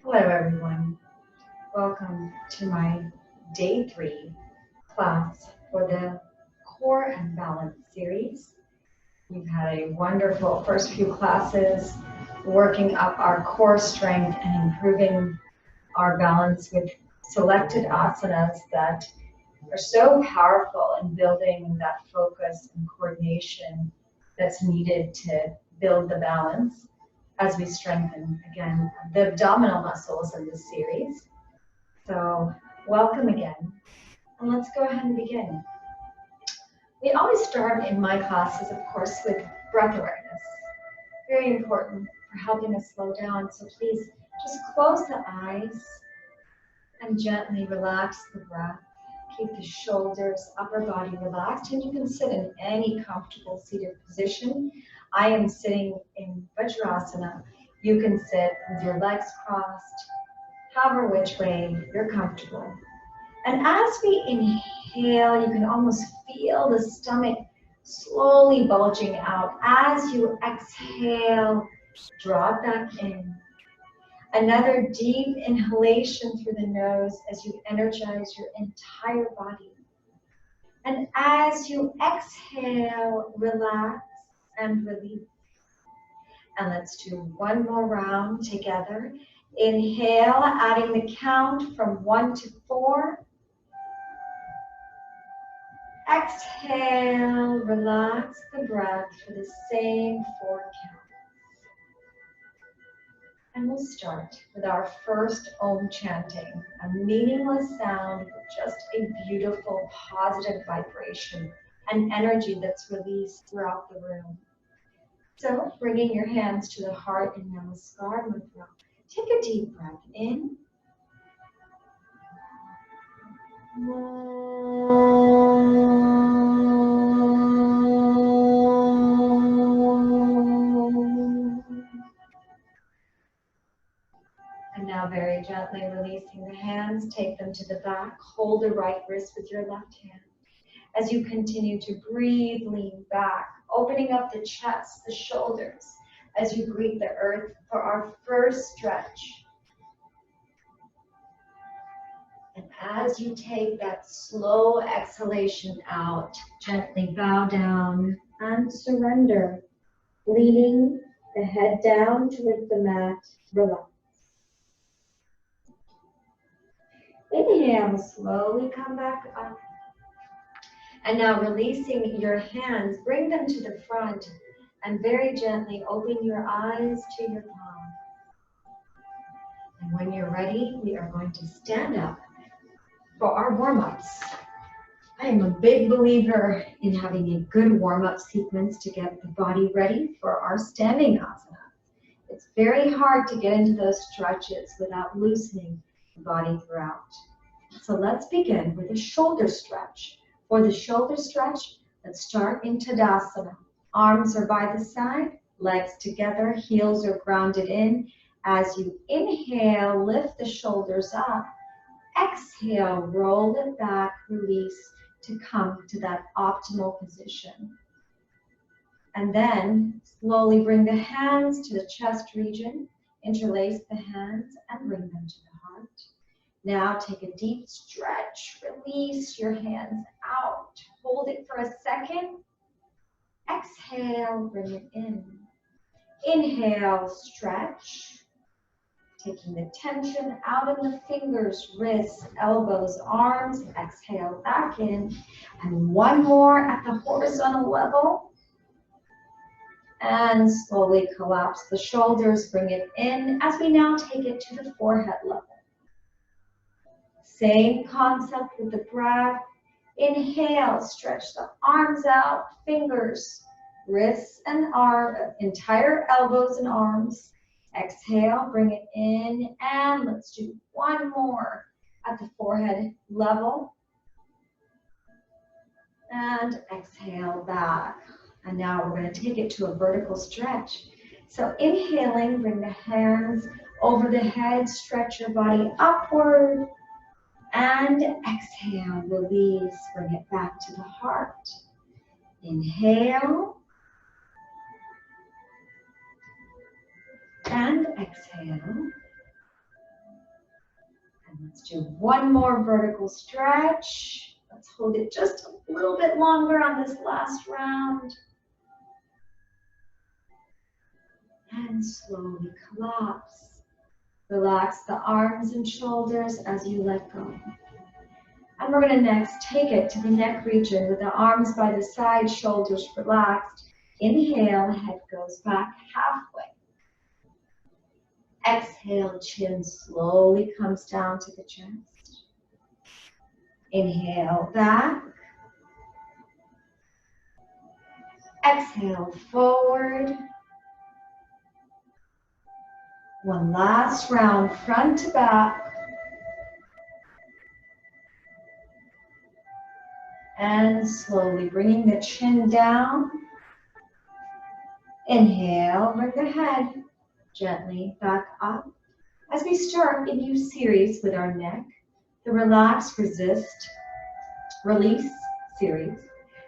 Hello, everyone. Welcome to my day 3 class for the Core and Balance series. We've had a wonderful first few classes working up our core strength and improving our balance with selected asanas that are so powerful in building that focus and coordination that's needed to build the balance as we strengthen, again, the abdominal muscles in this series. So welcome again, and let's go ahead and begin. We always start in my classes, of course, with breath awareness. Very important for helping us slow down. So please just close the eyes and gently relax the breath. Keep the shoulders, upper body relaxed, and you can sit in any comfortable seated position. I am sitting in Vajrasana. You can sit with your legs crossed, however which way you're comfortable. And as we inhale, you can almost feel the stomach slowly bulging out. As you exhale, draw it back in. Another deep inhalation through the nose as you energize your entire body. And as you exhale, relax and release. And let's do one more round together. Inhale, adding the count from 1 to 4. Exhale, relax the breath for the same 4 counts. And we'll start with our first Om chanting, a meaningless sound with just a beautiful positive vibration and energy that's released throughout the room. So bringing your hands to the heart in Namaskar Mudra, take a deep breath in. And now very gently releasing the hands, take them to the back, hold the right wrist with your left hand. As you continue to breathe, lean back, opening up the chest, the shoulders, as you greet the earth for our first stretch. And as you take that slow exhalation out, gently bow down and surrender, leaning the head down towards the mat, relax. Inhale, slowly come back up. And now releasing your hands, bring them to the front and very gently open your eyes to your palms. And when you're ready, we are going to stand up for our warm-ups. I am a big believer in having a good warm-up sequence to get the body ready for our standing asana. It's very hard to get into those stretches without loosening the body throughout. So let's begin with a shoulder stretch. For the shoulder stretch, let's start in Tadasana. Arms are by the side, legs together, heels are grounded in. As you inhale, lift the shoulders up. Exhale, roll it back, release to come to that optimal position. And then slowly bring the hands to the chest region, interlace the hands and bring them to the heart. Now take a deep stretch, release your hands out, hold it for a second. Exhale, bring it in. Inhale, stretch. Taking the tension out of the fingers, wrists, elbows, arms. Exhale back in. And one more at the horizontal level. And slowly collapse the shoulders, bring it in as we now take it to the forehead level. Same concept with the breath. Inhale, stretch the arms out, fingers, wrists and entire elbows and arms. Exhale, bring it in, and let's do one more at the forehead level. And exhale back. And now we're going to take it to a vertical stretch. So inhaling, bring the hands over the head, stretch your body upward. And exhale, release, bring it back to the heart. Inhale. And exhale. Let's do one more vertical stretch. Let's hold it just a little bit longer on this last round. And slowly collapse. Relax the arms and shoulders as you let go. And we're going to next take it to the neck region with the arms by the side, shoulders relaxed. Inhale, head goes back halfway. Exhale, chin slowly comes down to the chest. Inhale, back. Exhale, forward. One last round, front to back. And slowly bringing the chin down. Inhale, bring the head gently back up. As we start a new series with our neck, the Relax, Resist, Release series.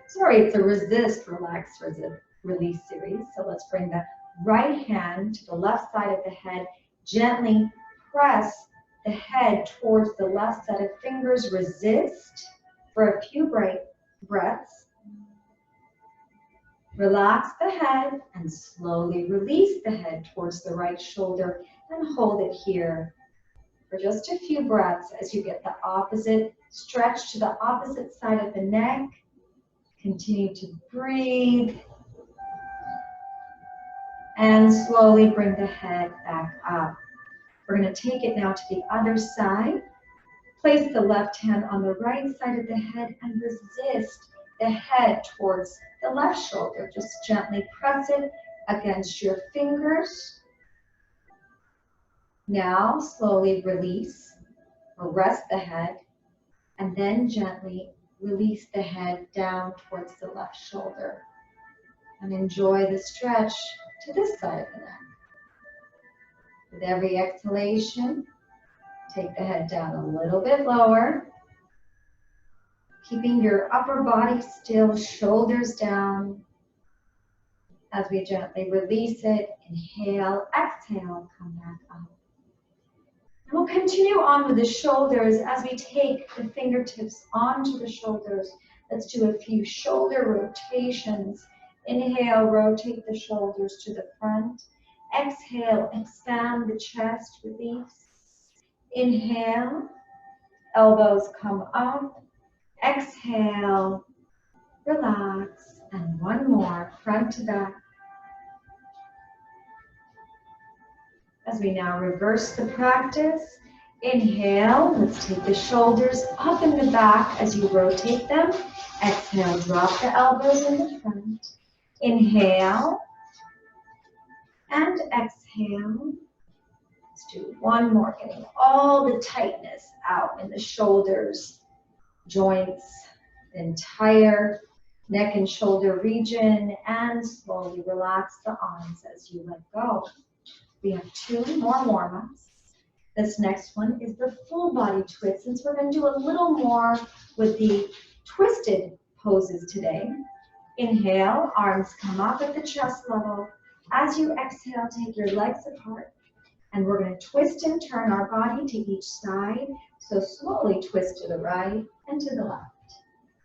Sorry, it's a Resist, Relax, Release series. So let's bring the right hand to the left side of the head. Gently press the head towards the left set of fingers. Resist for a few breaths. Relax the head and slowly release the head towards the right shoulder and hold it here for just a few breaths as you get the opposite stretch to the opposite side of the neck. Continue to breathe and slowly bring the head back up. We're going to take it now to the other side. Place the left hand on the right side of the head and resist the head towards the left shoulder. Just gently press it against your fingers. Now slowly release or rest the head and then gently release the head down towards the left shoulder. And enjoy the stretch to this side of the neck. With every exhalation, take the head down a little bit lower. Keeping your upper body still, shoulders down. As we gently release it, inhale, exhale, come back up. And we'll continue on with the shoulders as we take the fingertips onto the shoulders. Let's do a few shoulder rotations. Inhale, rotate the shoulders to the front. Exhale, expand the chest, release. Inhale, elbows come up. Exhale, relax, and one more, front to back. As we now reverse the practice, inhale, let's take the shoulders up in the back as you rotate them. Exhale, drop the elbows in the front. Inhale, and exhale. Let's do one more, getting all the tightness out in the shoulders, joints, the entire neck and shoulder region, and slowly relax the arms as you let go. We have two more warm-ups. This next one is the full body twist, since we're going to do a little more with the twisted poses today. Inhale, arms come up at the chest level. As you exhale, take your legs apart, and we're going to twist and turn our body to each side. So slowly twist to the right and to the left.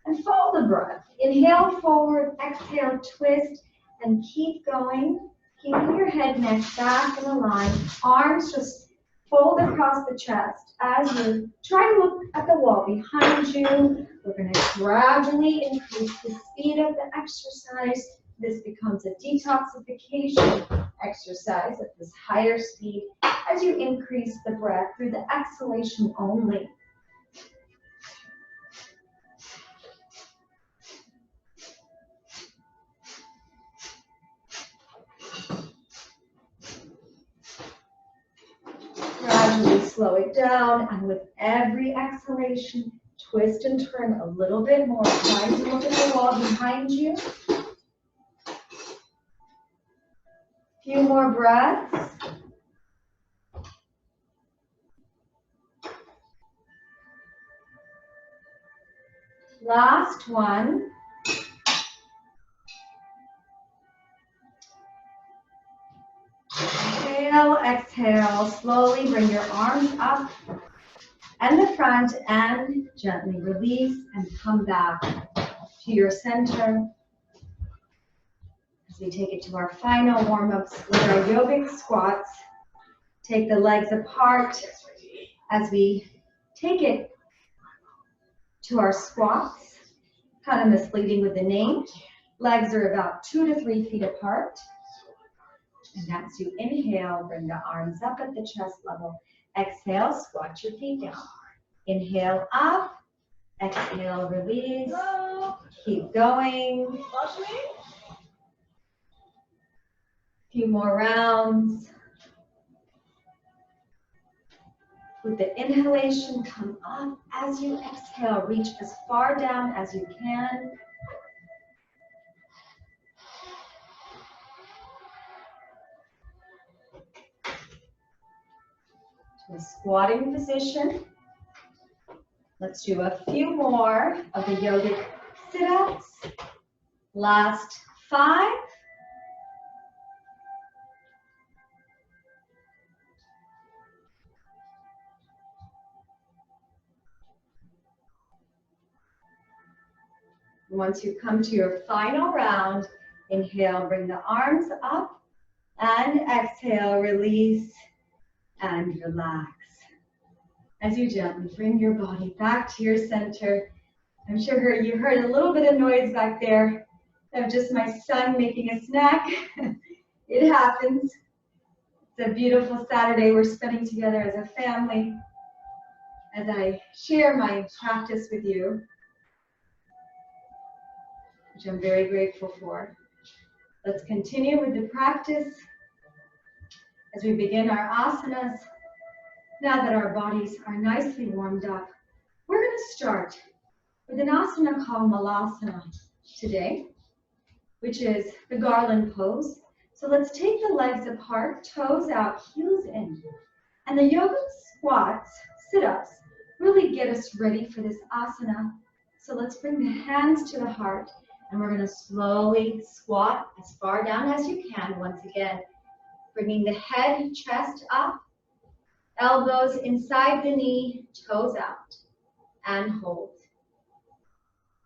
And follow the breath. Inhale forward, exhale, twist, and keep going. Keeping your head, neck back in a line. Arms just fold across the chest as you try to look at the wall behind you. We're going to gradually increase the speed of the exercise. This becomes a detoxification exercise at this higher speed as you increase the breath through the exhalation only. Gradually slow it down, and with every exhalation, twist and turn a little bit more. Try to look at the wall behind you. Few more breaths. Last one. Inhale, exhale, slowly bring your arms up. and the front, and gently release and come back to your center. As we take it to our final warm-ups with our yogic squats, take the legs apart as we take it to our squats. Kind of misleading with the name. Legs are about 2 to 3 feet apart. And as you inhale, bring the arms up at the chest level. Exhale, squat your feet down. Inhale up, exhale, release. Keep going. Few more rounds. With the inhalation, come up. As you exhale, reach as far down as you can. To a squatting position. Let's do a few more of the yogic sit-ups. Last 5. Once you come to your final round, inhale, bring the arms up, and exhale, release and relax. As you gently bring your body back to your center. I'm sure you heard a little bit of noise back there of just my son making a snack. It happens. It's a beautiful Saturday we're spending together as a family as I share my practice with you, which I'm very grateful for. Let's continue with the practice as we begin our asanas. Now that our bodies are nicely warmed up, we're going to start with an asana called Malasana today, which is the garland pose. So let's take the legs apart, toes out, heels in. And the yoga squats, sit-ups, really get us ready for this asana. So let's bring the hands to the heart, and we're going to slowly squat as far down as you can. Once again, bringing the head, chest up, elbows inside the knee, toes out, and hold.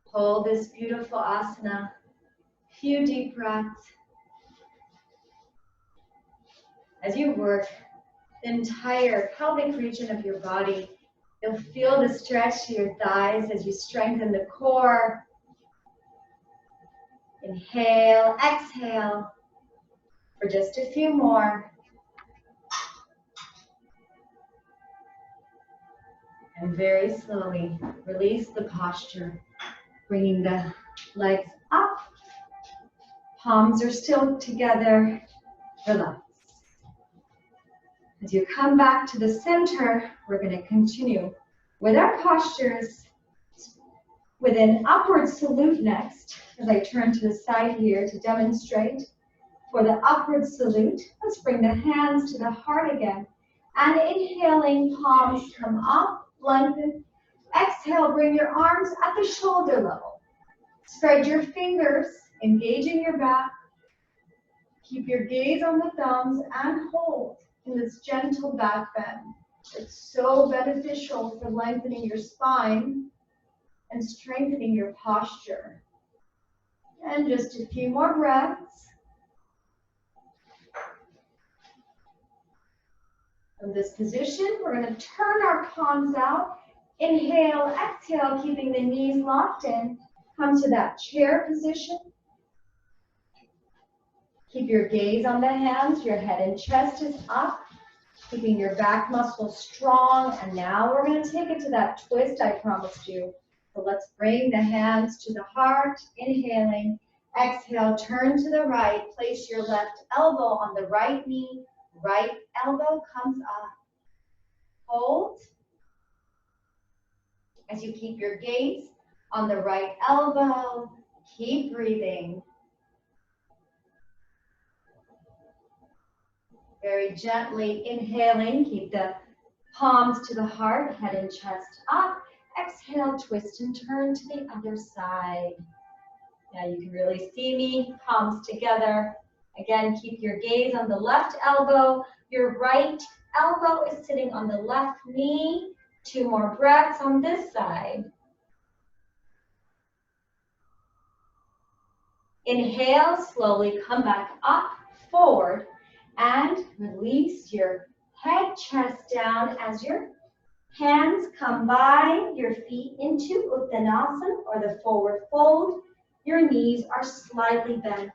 Hold this beautiful asana. Few deep breaths. As you work the entire pelvic region of your body, you'll feel the stretch to your thighs as you strengthen the core. Inhale, exhale for just a few more. And very slowly release the posture, bringing the legs up. Palms are still together. Relax. As you come back to the center, we're going to continue with our postures with an upward salute next. As I turn to the side here to demonstrate. For the upward salute, let's bring the hands to the heart again. And inhaling, palms come up, lengthen. Exhale, bring your arms at the shoulder level. Spread your fingers, engaging your back. Keep your gaze on the thumbs and hold in this gentle back bend. It's so beneficial for lengthening your spine and strengthening your posture. And just a few more breaths. From this position, we're going to turn our palms out. Inhale, exhale, keeping the knees locked in. Come to that chair position. Keep your gaze on the hands. Your head and chest is up. Keeping your back muscles strong. And now we're going to take it to that twist I promised you. So let's bring the hands to the heart. Inhaling. Exhale, turn to the right. Place your left elbow on the right knee. Right elbow comes up. Hold. As you keep your gaze on the right elbow, keep breathing. Very gently inhaling, keep the palms to the heart, head and chest up. Exhale, twist and turn to the other side. Now you can really see me, palms together. Again, keep your gaze on the left elbow. Your right elbow is sitting on the left knee. 2 more breaths on this side. Inhale, slowly come back up, forward, and release your head, chest down as your hands combine your feet into Uttanasana or the forward fold. Your knees are slightly bent.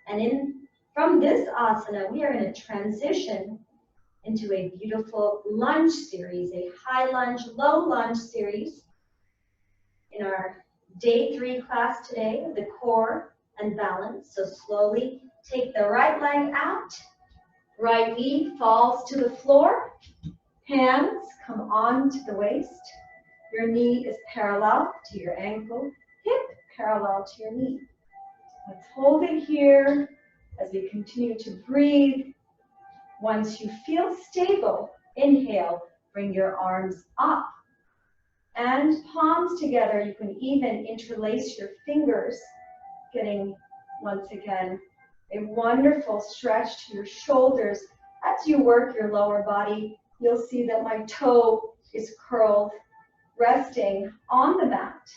And from this asana, we are going to transition into a beautiful lunge series, a high lunge, low lunge series in our day 3 class today, the core and balance. So slowly take the right leg out, right knee falls to the floor, hands come on to the waist, your knee is parallel to your ankle, hip parallel to your knee. Let's hold it here as we continue to breathe. Once you feel stable, inhale, bring your arms up and palms together. You can even interlace your fingers, getting, once again, a wonderful stretch to your shoulders. As you work your lower body, you'll see that my toe is curled, resting on the mat.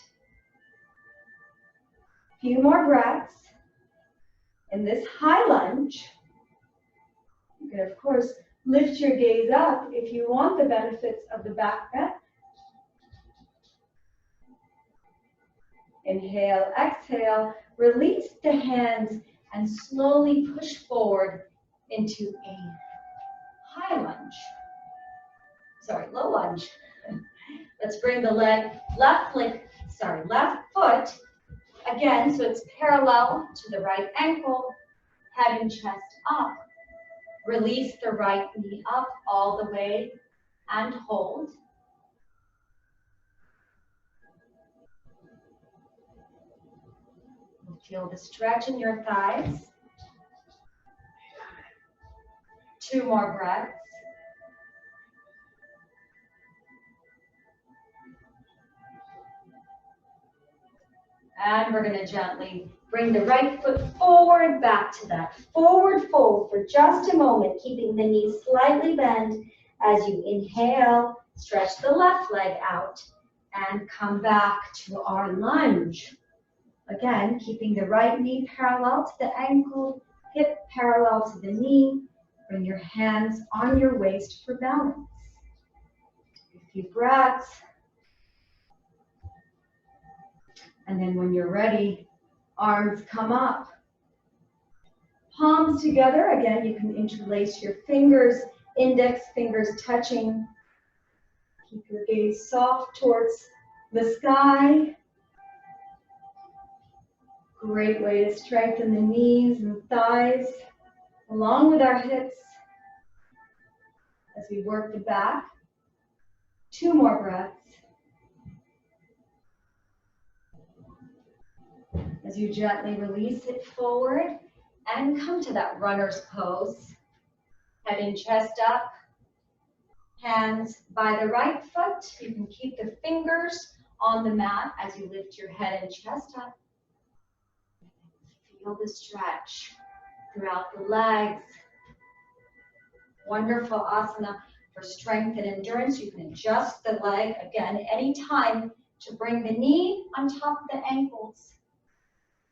A few more breaths. In this high lunge, you can, of course, lift your gaze up if you want the benefits of the back bend. Inhale, exhale, release the hands and slowly push forward into a high lunge. Sorry, low lunge. Let's bring the left foot again, so it's parallel to the right ankle, head and chest up. Release the right knee up all the way and hold. Feel the stretch in your thighs. 2 more breaths. And we're going to gently bring the right foot forward, back to that forward fold for just a moment, keeping the knees slightly bent as you inhale, stretch the left leg out, and come back to our lunge. Again, keeping the right knee parallel to the ankle, hip parallel to the knee. Bring your hands on your waist for balance. A few breaths. And then when you're ready, arms come up. Palms together. Again, you can interlace your fingers, index fingers touching. Keep your gaze soft towards the sky. Great way to strengthen the knees and thighs, along with our hips, as we work the back. 2 more breaths. As you gently release it forward and come to that runner's pose. Head and chest up, hands by the right foot. You can keep the fingers on the mat as you lift your head and chest up. Feel the stretch throughout the legs. Wonderful asana for strength and endurance. You can adjust the leg again anytime to bring the knee on top of the ankles.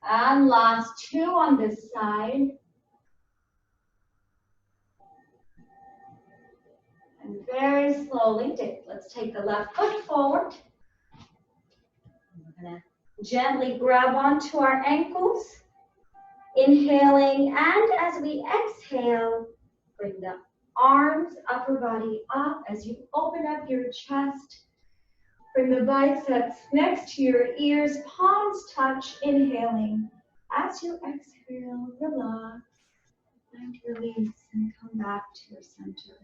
And last 2 on this side. And very slowly, let's take the left foot forward. We're going to gently grab onto our ankles. Inhaling, and as we exhale, bring the arms, upper body up as you open up your chest. Bring the biceps next to your ears, palms touch, inhaling. As you exhale, relax and release and come back to your center.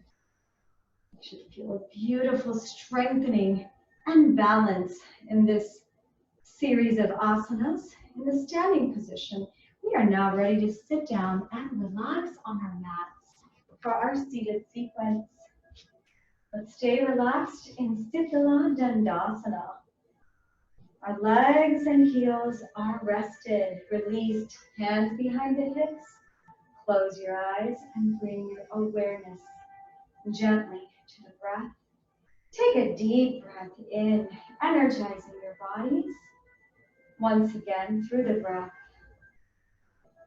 You should feel a beautiful strengthening and balance in this series of asanas. In the standing position, we are now ready to sit down and relax on our mats for our seated sequence. Let's stay relaxed in Sthita Dandasana. Our legs and heels are rested, released, hands behind the hips. Close your eyes and bring your awareness gently to the breath. Take a deep breath in, energizing your bodies. Once again, through the breath.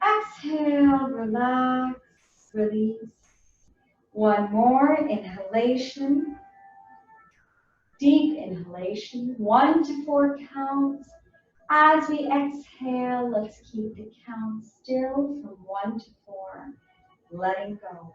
Exhale, relax, release. One more inhalation. Deep inhalation, 1 to 4 counts. As we exhale, let's keep the count still from 1 to 4. Letting go.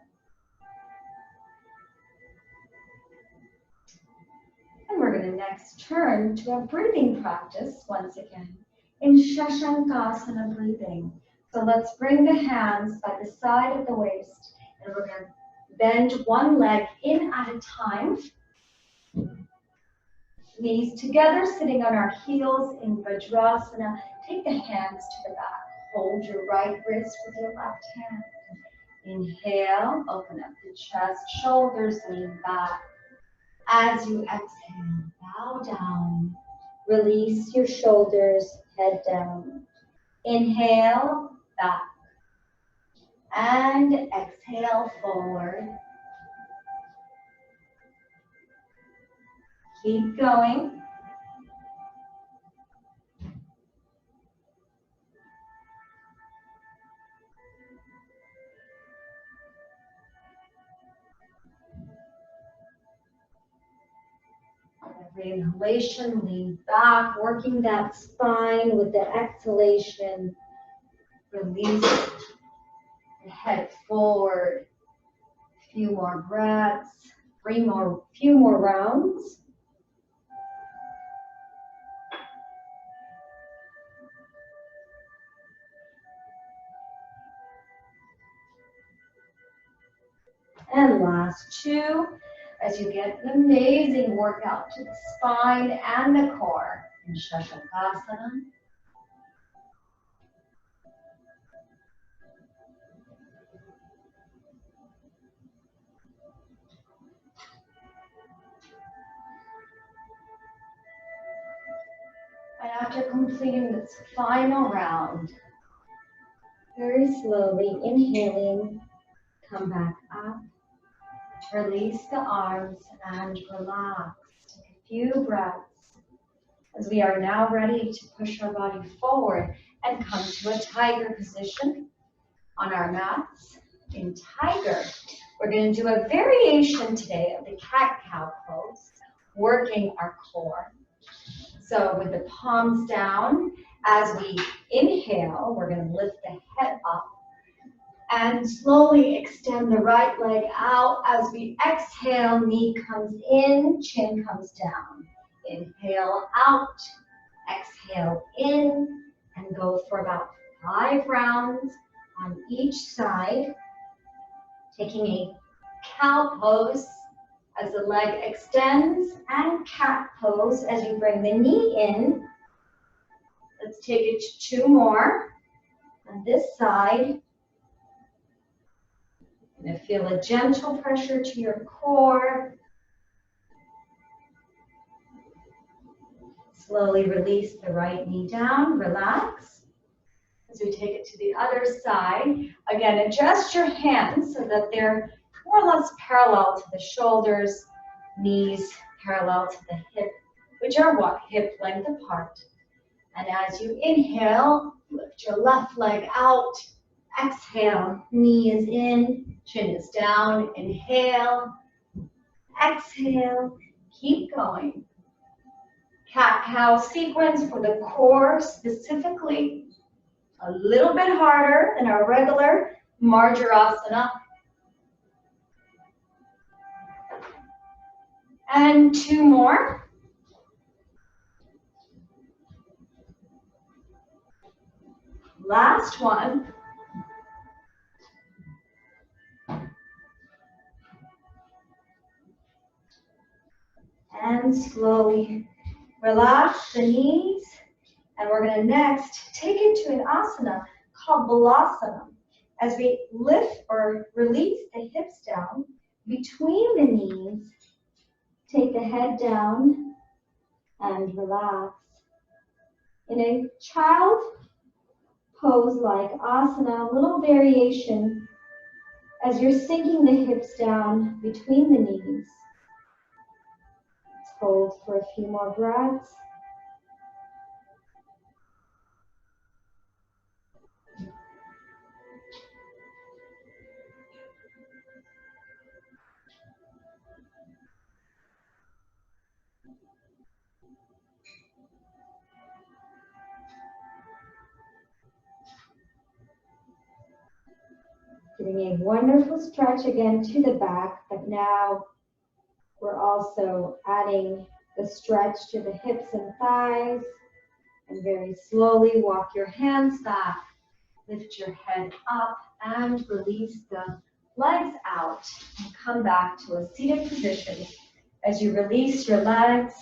And we're going to next turn to a breathing practice once again in Shashankasana breathing. So let's bring the hands by the side of the waist and we're going to bend one leg in at a time. Knees together, sitting on our heels in Vajrasana. Take the hands to the back. Hold your right wrist with your left hand. Inhale, open up the chest, shoulders lean back. As you exhale, bow down. Release your shoulders, head down. Inhale, back. And exhale, forward. Keep going. Every inhalation, lean back, working that spine with the exhalation. Release the head forward. A few more breaths, few more rounds. And last 2, as you get an amazing workout to the spine and the core in Shashankasana. And after completing this final round, very slowly inhaling, come back up. Release the arms and relax. Take a few breaths as we are now ready to push our body forward and come to a tiger position on our mats. In tiger, we're going to do a variation today of the cat-cow pose, working our core. So with the palms down, as we inhale, we're going to lift the head up. And slowly extend the right leg out. As we exhale, knee comes in, chin comes down. Inhale out, exhale in, and go for about 5 rounds on each side. Taking a cow pose as the leg extends, and cat pose as you bring the knee in. Let's take it to 2 more on this side. You're going to feel a gentle pressure to your core. Slowly release the right knee down, relax. As we take it to the other side, again, adjust your hands so that they're more or less parallel to the shoulders, knees parallel to the hip, which are what? Hip length apart. And as you inhale, lift your left leg out. Exhale, knee is in, chin is down. Inhale, exhale, keep going. Cat-cow sequence for the core specifically. A little bit harder than our regular Marjarasana. And 2 more. Last one. And slowly relax the knees. And we're going to next take it to an asana called Balasana. As we lift or release the hips down between the knees, take the head down and relax. In a child pose like asana, a little variation as you're sinking the hips down between the knees. hold for a few more breaths. Giving a wonderful stretch again to the back, but now we're also adding the stretch to the hips and thighs. And very slowly walk your hands back, lift your head up, and release the legs out. And come back to a seated position as you release your legs.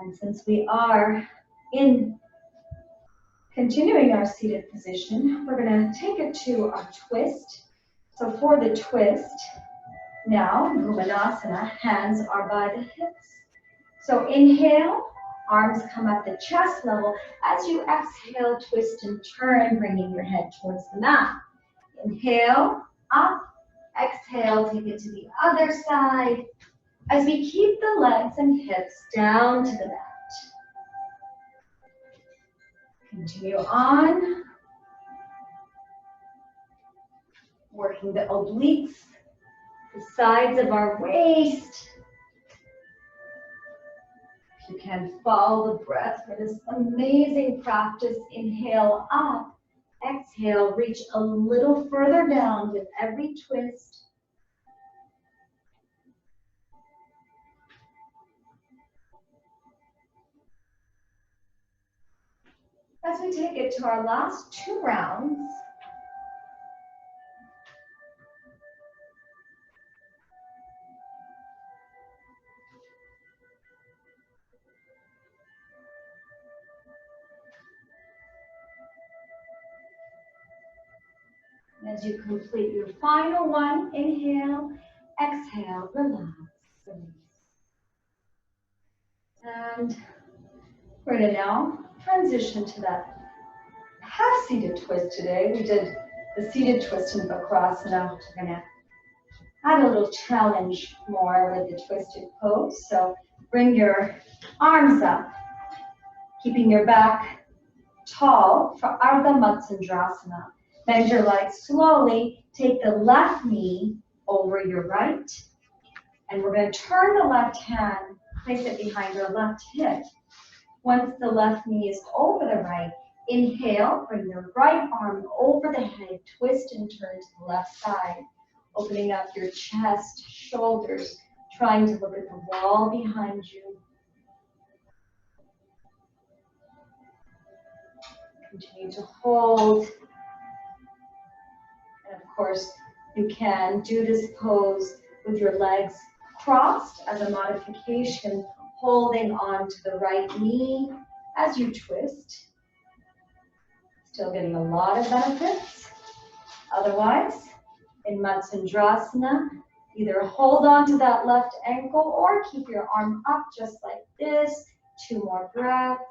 And since we are in continuing our seated position, we're going to take it to our twist. So for the twist, now, Bhuvanasana, hands are by the hips. So inhale, arms come at the chest level. As you exhale, twist and turn, bringing your head towards the mat. Inhale, up, exhale, take it to the other side. As we keep the legs and hips down to the mat. Continue on, working the obliques, the sides of our waist. If you can follow the breath for this amazing practice, inhale up, exhale, reach a little further down with every twist. As we take it to our last 2 rounds, as you complete your final one, inhale, exhale, relax, release. And we're going to now transition to that half-seated twist today. We did the seated twist in Bakrasana. We're going to add a little challenge more with the twisted pose. So bring your arms up, keeping your back tall for Ardha Matsyendrasana. Bend your legs slowly. Take the left knee over your right. And we're going to turn the left hand, place it behind your left hip. Once the left knee is over the right, inhale, bring your right arm over the head, twist and turn to the left side, opening up your chest, shoulders, trying to look at the wall behind you. Continue to hold. And of course, you can do this pose with your legs crossed as a modification, holding on to the right knee as you twist. Still getting a lot of benefits. Otherwise, in Matsyendrasana, either hold on to that left ankle or keep your arm up just like this. 2 more breaths.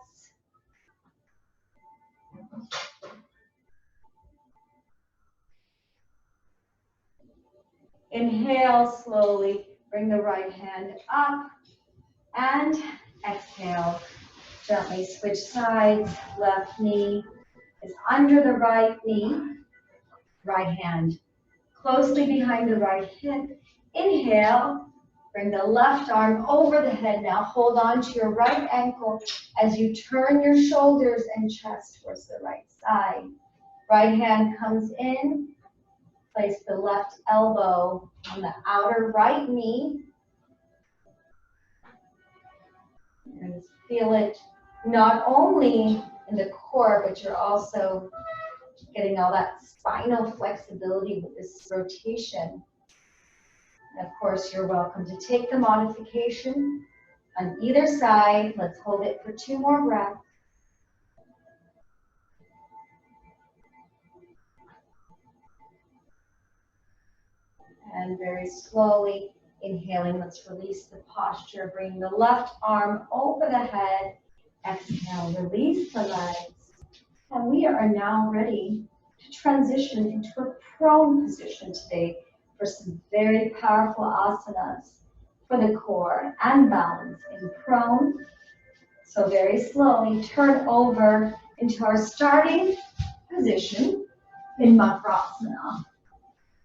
Inhale slowly, bring the right hand up, and exhale. Gently switch sides, left knee is under the right knee, right hand closely behind the right hip. Inhale, bring the left arm over the head. Now hold on to your right ankle as you turn your shoulders and chest towards the right side. Right hand comes in. Place the left elbow on the outer right knee. And feel it not only in the core, but you're also getting all that spinal flexibility with this rotation. And of course, you're welcome to take the modification on either side. Let's hold it for 2 more breaths. And very slowly inhaling, let's release the posture. Bring the left arm over the head. Exhale, release the legs. And we are now ready to transition into a prone position today for some very powerful asanas. for the core and balance in prone. So very slowly turn over into our starting position in Makrasana.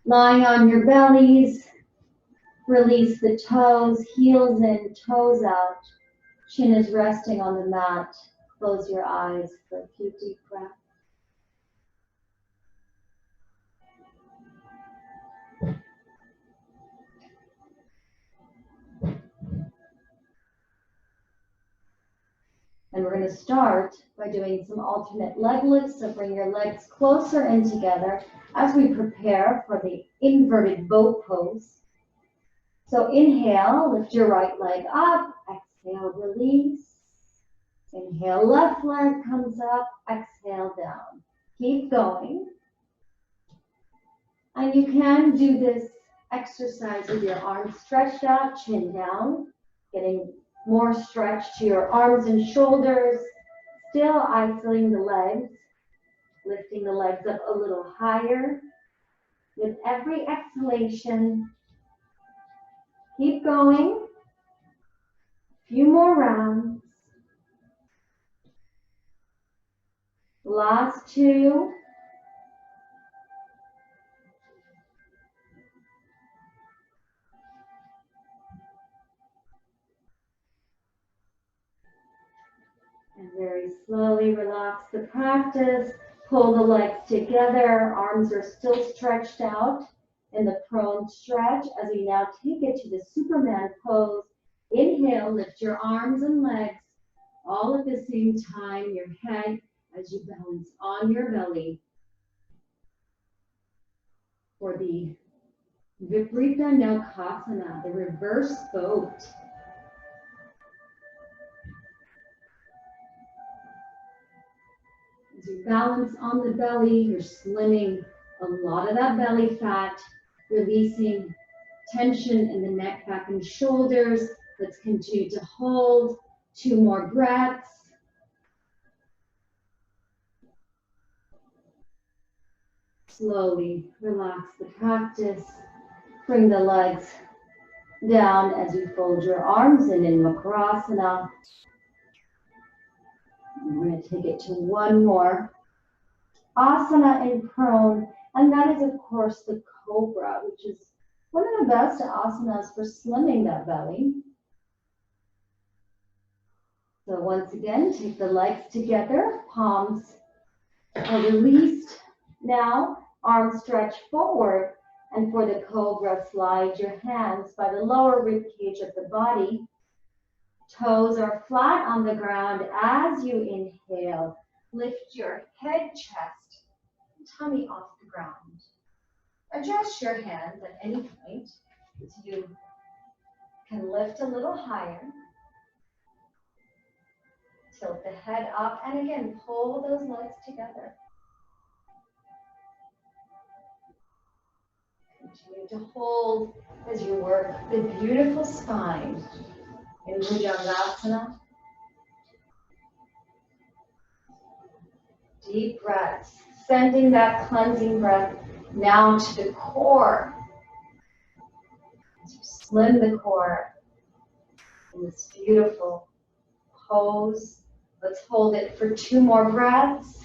Lying on your bellies, release the toes, heels in, toes out. Chin is resting on the mat. Close your eyes for a few deep breaths. And we're going to start by doing some alternate leg lifts. So bring your legs closer in together as we prepare for the inverted boat pose. So inhale, lift your right leg up. Exhale, release. Inhale, left leg comes up. Exhale, down. Keep going. And you can do this exercise with your arms stretched out, chin down, getting more stretch to your arms and shoulders, still isolating the legs, lifting the legs up a little higher. With every exhalation, keep going. A few more rounds. Last two. And very slowly relax the practice. Pull the legs together. Arms are still stretched out in the prone stretch as we now take it to the Superman pose. Inhale, lift your arms and legs all at the same time. Your head as you balance on your belly for the Viparita Naukasana, the reverse boat. As you balance on the belly, you're slimming a lot of that belly fat, releasing tension in the neck, back, and shoulders. Let's continue to hold. 2 more breaths. Slowly relax the practice. Bring the legs down as you fold your arms in Makrasana. We're going to take it to one more asana in prone, and that is, of course, the cobra, which is one of the best asanas for slimming that belly. So once again, take the legs together, palms are released. Now, arms stretch forward, and for the cobra, slide your hands by the lower rib cage of the body. Toes are flat on the ground as you inhale. Lift your head, chest, and tummy off the ground. Adjust your hands at any point so you can lift a little higher. Tilt the head up, and again, pull those legs together. Continue to hold as you work the beautiful spine in Bhujangasana. Deep breaths, sending that cleansing breath now to the core. As you slim the core in this beautiful pose. Let's hold it for 2 more breaths.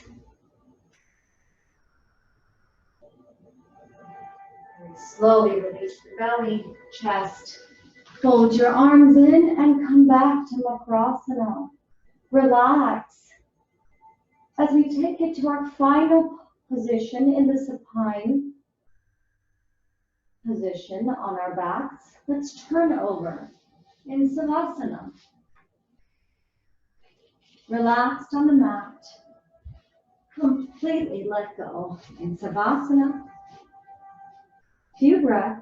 And slowly release the belly, chest. Fold your arms in and come back to Makrasana. Relax. As we take it to our final position in the supine position on our backs, let's turn over in Savasana. Relaxed on the mat. Completely let go in Savasana. Few breaths.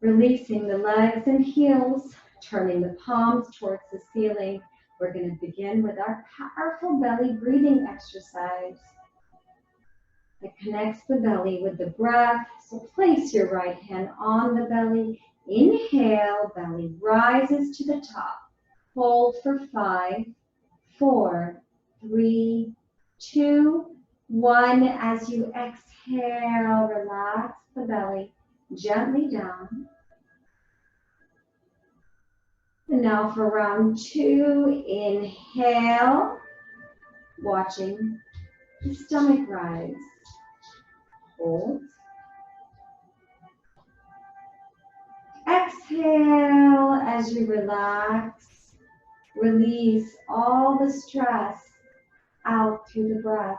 Releasing the legs and heels, turning the palms towards the ceiling. We're going to begin with our powerful belly breathing exercise that connects the belly with the breath. So place your right hand on the belly. Inhale, belly rises to the top. Hold for 5, 4, 3, 2, 1. As you exhale, relax the belly gently down. And now for round 2, inhale, watching the stomach rise. Hold. Exhale as you relax. Release all the stress out through the breath.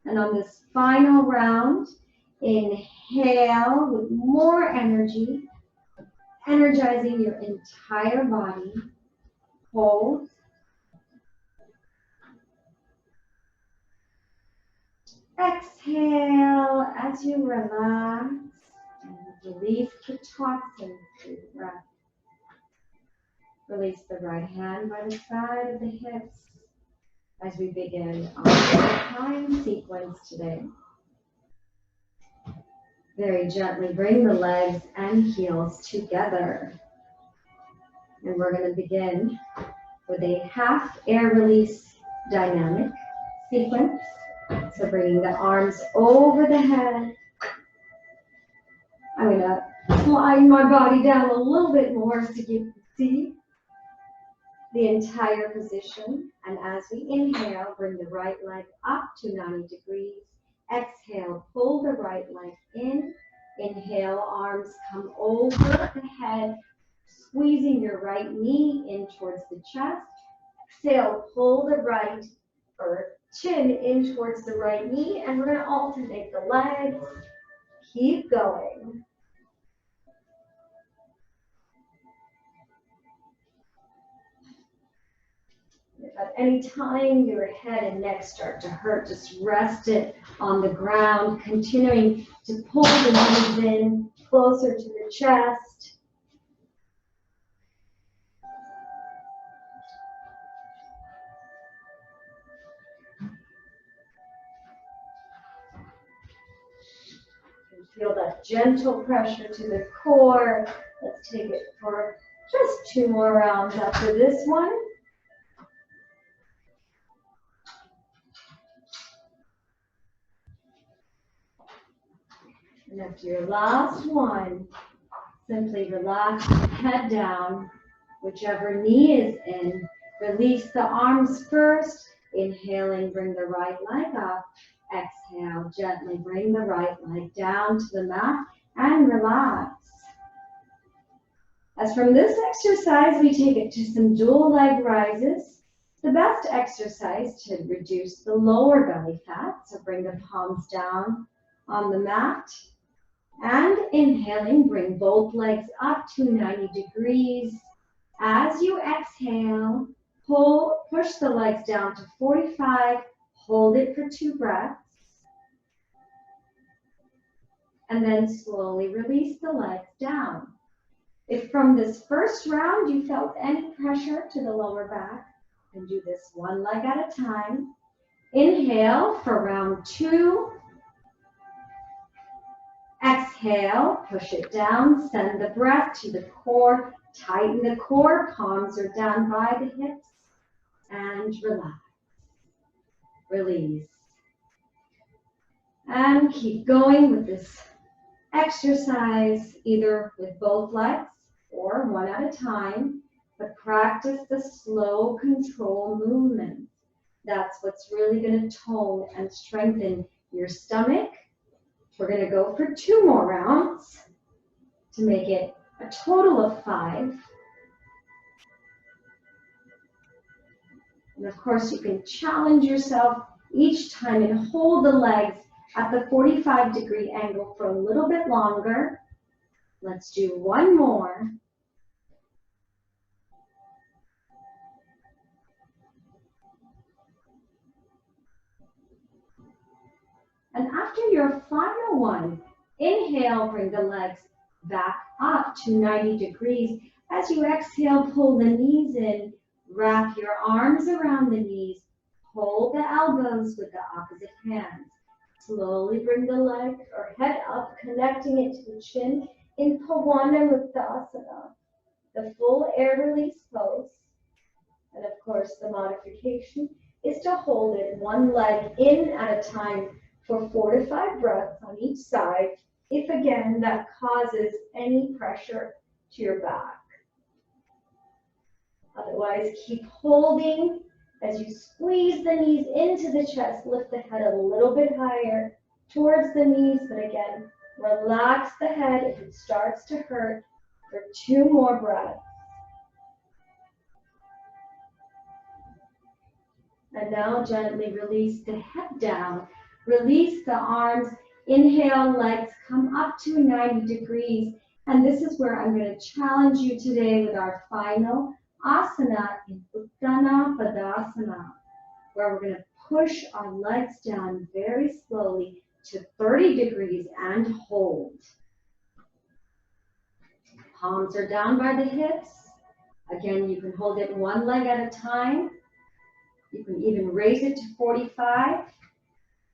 And on this final round, inhale with more energy, energizing your entire body. Hold. Exhale as you relax and release the toxins through the breath. Release the right hand by the side of the hips as we begin our time sequence today. Very gently bring the legs and heels together. And we're going to begin with a half air release dynamic sequence. So bringing the arms over the head. I'm going to slide my body down a little bit more so you can see the entire position. And as we inhale, bring the right leg up to 90 degrees. Exhale, pull the right leg in. Inhale, arms come over the head, squeezing your right knee in towards the chest. Exhale, pull the right or chin in towards the right knee, and we're going to alternate the legs. Keep going. If at any time your head and neck start to hurt, just rest it on the ground, continuing to pull the knees in closer to the chest. Feel that gentle pressure to the core. Let's take it for just 2 more rounds after this one. And after your last one, simply relax the head down, whichever knee is in. Release the arms first. Inhaling, bring the right leg up. Exhale, gently bring the right leg down to the mat and relax. As from this exercise, we take it to some dual leg rises. The best exercise to reduce the lower belly fat. So bring the palms down on the mat. And inhaling, bring both legs up to 90 degrees. As you exhale, push the legs down to 45. Hold it for 2 breaths. And then slowly release the legs down. If from this first round you felt any pressure to the lower back, then do this one leg at a time. Inhale for round 2. Exhale, push it down, send the breath to the core, tighten the core, palms are down by the hips, and relax. Release. And keep going with this exercise, either with both legs or one at a time, but practice the slow control movement. That's what's really going to tone and strengthen your stomach. We're going to go for 2 more rounds to make it a total of 5. And of course, you can challenge yourself each time and hold the legs at the 45-degree angle for a little bit longer. Let's do 1 more. And after your final one, inhale, bring the legs back up to 90 degrees. As you exhale, pull the knees in, wrap your arms around the knees, hold the elbows with the opposite hands. Slowly bring the leg or head up, connecting it to the chin in Pawanamuktasana, the full air release pose. And of course, the modification is to hold it 1 leg in at a time for 4 to 5 breaths on each side, if again that causes any pressure to your back. Otherwise, keep holding as you squeeze the knees into the chest. Lift the head a little bit higher towards the knees, but again, relax the head if it starts to hurt for 2 more breaths. And now gently release the head down. Release the arms. Inhale, legs come up to 90 degrees. And this is where I'm going to challenge you today with our final asana in Uttana Padasana, where we're going to push our legs down very slowly to 30 degrees and hold. Palms are down by the hips. Again, you can hold it one leg at a time. You can even raise it to 45.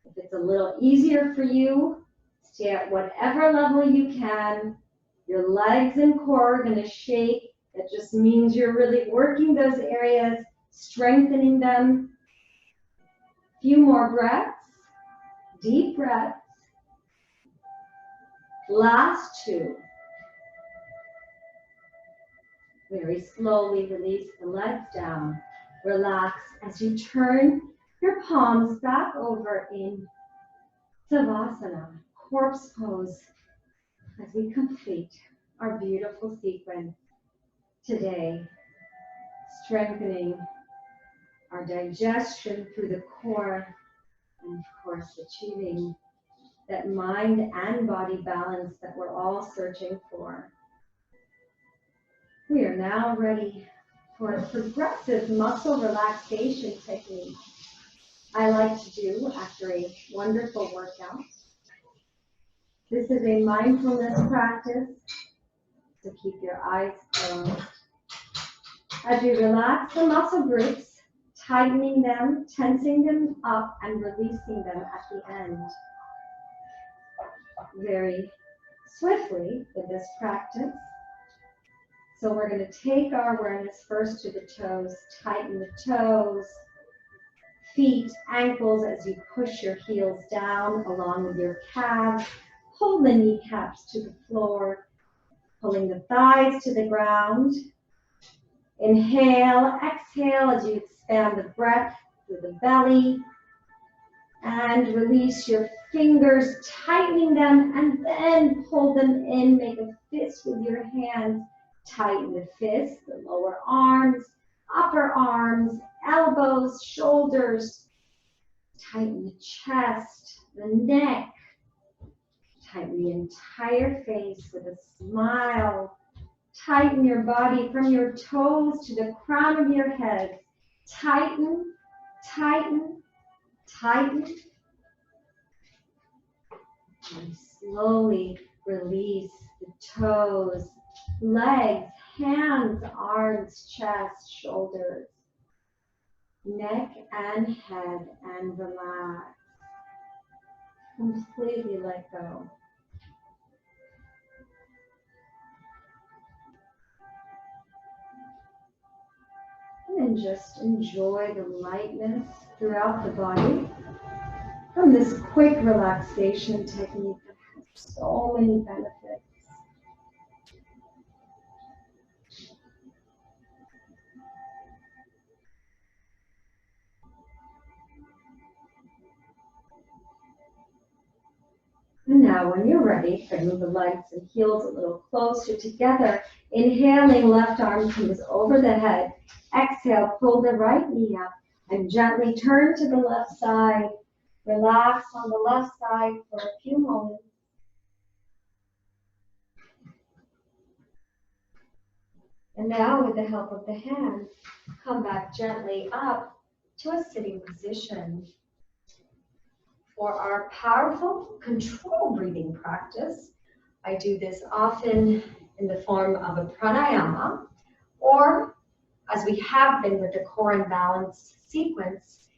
If it's a little easier for you, stay at whatever level you can. Your legs and core are going to shake. That just means you're really working those areas, strengthening them. A few more breaths, deep breaths. Last 2. Very slowly release the legs down. Relax as you turn your palms back over in Savasana, corpse pose, as we complete our beautiful sequence today, strengthening our digestion through the core, and of course achieving that mind and body balance that we're all searching for. We are now ready for a progressive muscle relaxation technique I like to do after a wonderful workout. This is a mindfulness practice, so keep your eyes closed. As you relax the muscle groups, tightening them, tensing them up, and releasing them at the end. Very swiftly with this practice. So we're going to take our awareness first to the toes, tighten the toes, feet, ankles as you push your heels down along with your calves. Pull the kneecaps to the floor, pulling the thighs to the ground. Inhale, exhale as you expand the breath through the belly. And release your fingers, tightening them, and then pull them in. Make a fist with your hands. Tighten the fist, the lower arms, upper arms, elbows, shoulders. Tighten the chest, the neck. Tighten the entire face with a smile. Tighten your body from your toes to the crown of your head. Tighten, tighten, tighten. And slowly release the toes, legs, hands, arms, chest, shoulders, neck and head, and relax. Completely let go. And just enjoy the lightness throughout the body from this quick relaxation technique that has so many benefits. And now when you're ready, bring the legs and heels a little closer together. Inhaling, left arm comes over the head. Exhale, pull the right knee up and gently turn to the left side. Relax on the left side for a few moments. And now with the help of the hands, come back gently up to a sitting position. For our powerful control breathing practice, I do this often in the form of a pranayama, or as we have been with the core and balance sequence,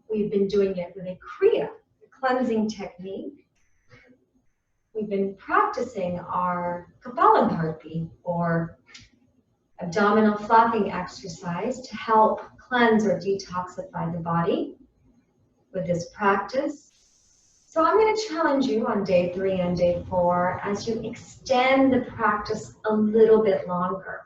we've been doing it with a kriya, a cleansing technique. We've been practicing our Kapalabhati, or abdominal flapping exercise, to help cleanse or detoxify the body with this practice. So I'm going to challenge you on day 3 and day 4 as you extend the practice a little bit longer.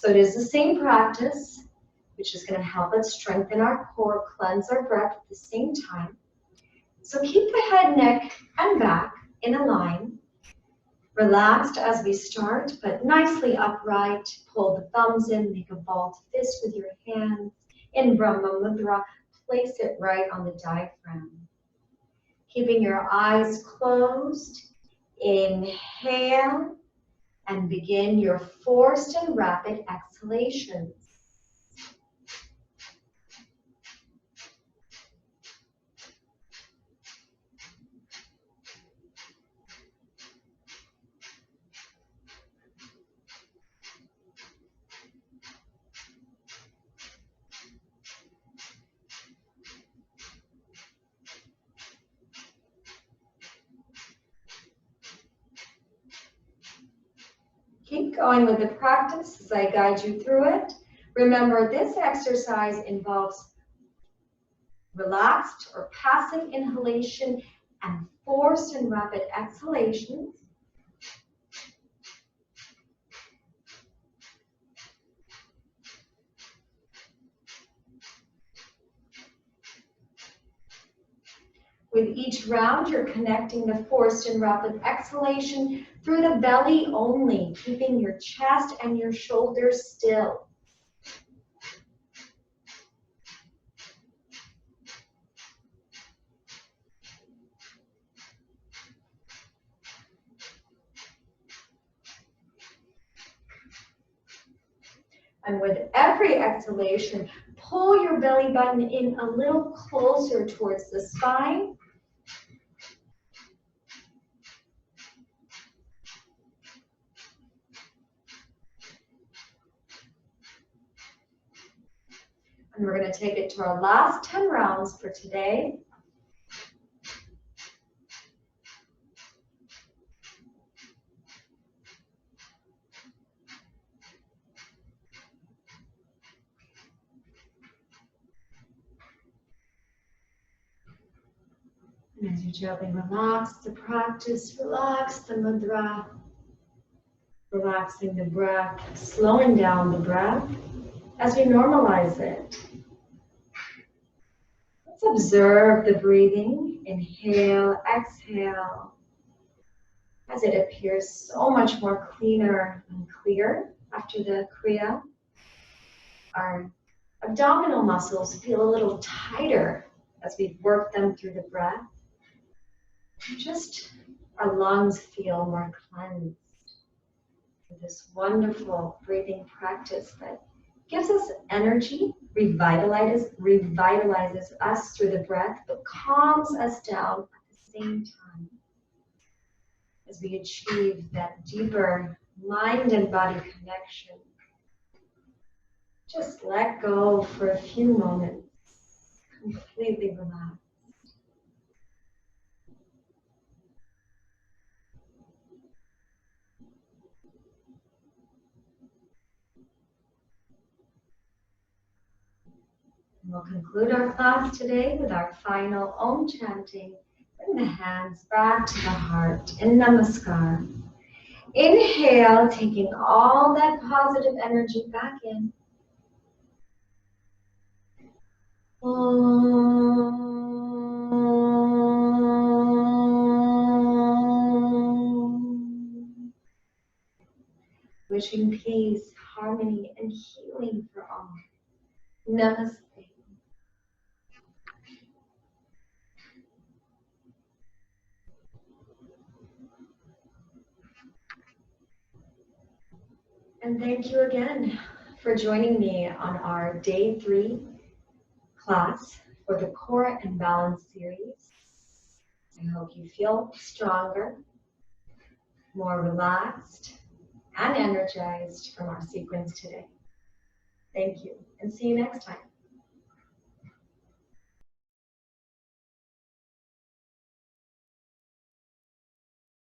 So it is the same practice, which is going to help us strengthen our core, cleanse our breath at the same time. So keep the head, neck, and back in a line. Relaxed as we start, but nicely upright. Pull the thumbs in, make a balled fist with your hands. In Brahma Mudra, place it right on the diaphragm. Keeping your eyes closed, inhale, and begin your forced and rapid exhalations. Keep going with the practice as I guide you through it. Remember, this exercise involves relaxed or passive inhalation and forced and rapid exhalations. With each round, you're connecting the forced and rapid exhalation through the belly only, keeping your chest and your shoulders still. And with every exhalation, pull your belly button in a little closer towards the spine. And we're going to take it to our last 10 rounds for today. And as you gently relax the practice, relax the mudra, relaxing the breath, slowing down the breath as we normalize it. Let's observe the breathing. Inhale, exhale, as it appears so much more cleaner and clear after the Kriya. Our abdominal muscles feel a little tighter as we work them through the breath. Just our lungs feel more cleansed with this wonderful breathing practice that gives us energy, revitalizes us through the breath, but calms us down at the same time as we achieve that deeper mind and body connection. Just let go for a few moments, completely relaxed. We'll conclude our class today with our final Om chanting. Bring the hands back to the heart in Namaskar. Inhale, taking all that positive energy back in. Wishing peace, harmony, and healing for all. Namaste. And thank you again for joining me on our Day 3 class for the Core and Balance series. I hope you feel stronger, more relaxed, and energized from our sequence today. Thank you, and see you next time.